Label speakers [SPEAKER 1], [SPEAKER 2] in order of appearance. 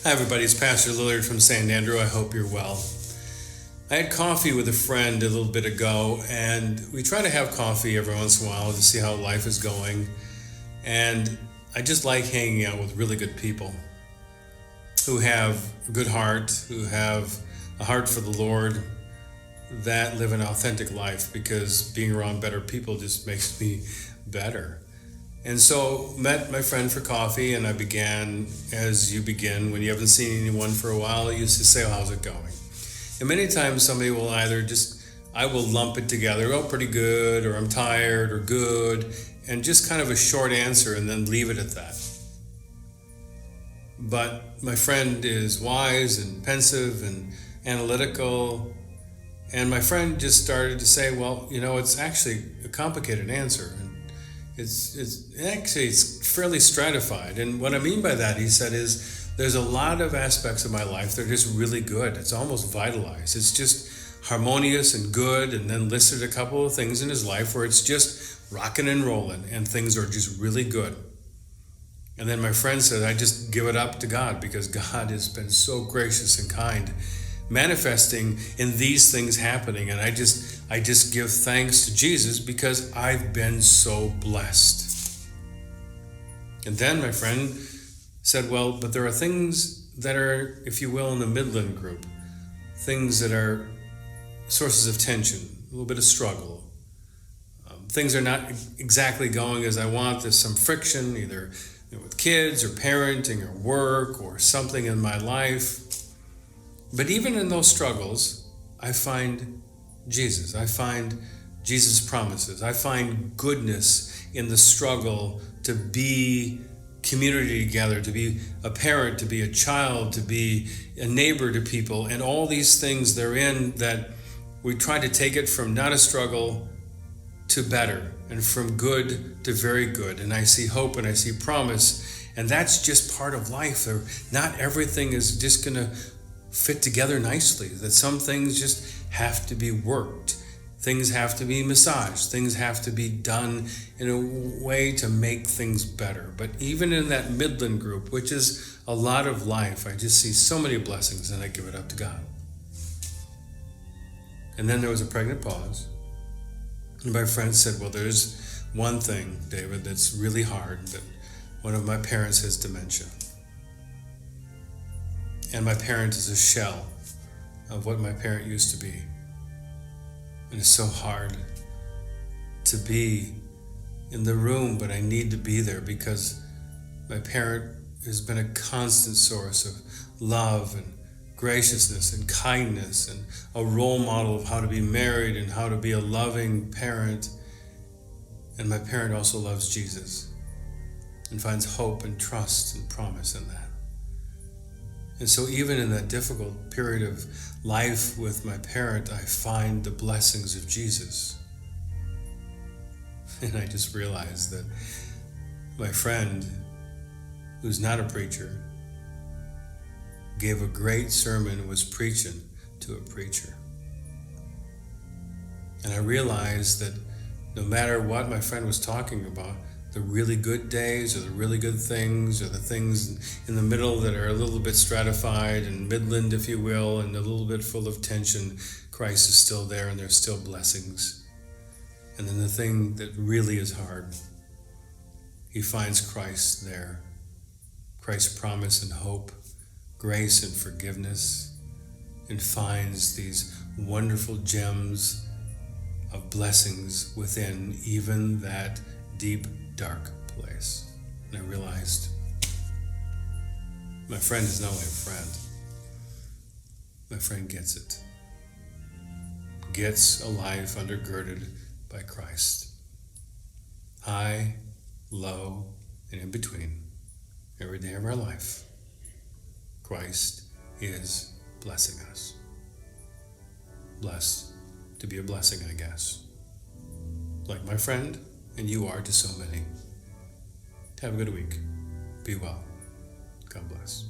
[SPEAKER 1] Hi, everybody. It's Pastor Lillard from St. Andrew. I hope you're well. I had coffee with a friend a little bit ago, and we try to have coffee every once in a while to see how life is going. And I just like hanging out with really good people who have a good heart, who have a heart for the Lord, that live an authentic life, because being around better people just makes me better. And so met my friend for coffee, and I began, as you begin, when you haven't seen anyone for a while, you used to say, "Oh, how's it going?" And many times somebody will I will lump it together, "Oh, pretty good," or "I'm tired," or "good," and just kind of a short answer and then leave it at that. But my friend is wise and pensive and analytical, and my friend just started to say, "Well, it's actually a complicated answer. And it's fairly stratified." And what I mean by that, he said, is there's a lot of aspects of my life that are just really good. It's almost vitalized. It's just harmonious and good. And then listed a couple of things in his life where it's just rocking and rolling and things are just really good. And then my friend said, "I just give it up to God, because God has been so gracious and kind, manifesting in these things happening. And I just give thanks to Jesus because I've been so blessed." And then my friend said, "Well, but there are things that are, if you will, in the Midland group, things that are sources of tension, a little bit of struggle. Things are not exactly going as I want. There's some friction, either with kids or parenting or work or something in my life. But even in those struggles, I find Jesus. I find Jesus' promises. I find goodness in the struggle to be community together, to be a parent, to be a child, to be a neighbor to people, and all these things therein, that we try to take it from not a struggle to better, and from good to very good. And I see hope and I see promise, and that's just part of life. Not everything is just going to fit together nicely, that some things just have to be worked. Things have to be massaged. Things have to be done in a way to make things better. But even in that Midland group, which is a lot of life, I just see so many blessings, and I give it up to God. And then there was a pregnant pause. And my friend said, "Well, there's one thing, David, that's really hard, that one of my parents has dementia. And my parent is a shell of what my parent used to be. And it's so hard to be in the room, but I need to be there, because my parent has been a constant source of love and graciousness and kindness, and a role model of how to be married and how to be a loving parent. And my parent also loves Jesus and finds hope and trust and promise in that. And so even in that difficult period of life with my parent, I find the blessings of Jesus." And I just realized that my friend, who's not a preacher, gave a great sermon and was preaching to a preacher. And I realized that no matter what my friend was talking about, the really good days or the really good things, or the things in the middle that are a little bit stratified and Midland, if you will, and a little bit full of tension, Christ is still there, and there's still blessings. And then the thing that really is hard, he finds Christ there. Christ's promise and hope, grace and forgiveness, and finds these wonderful gems of blessings within even that deep, dark place. And I realized my friend is not only a friend, my friend gets it. Gets a life undergirded by Christ. High, low, and in between, every day of our life, Christ is blessing us. Blessed to be a blessing, I guess. Like my friend, and you are to so many. Have a good week. Be well. God bless.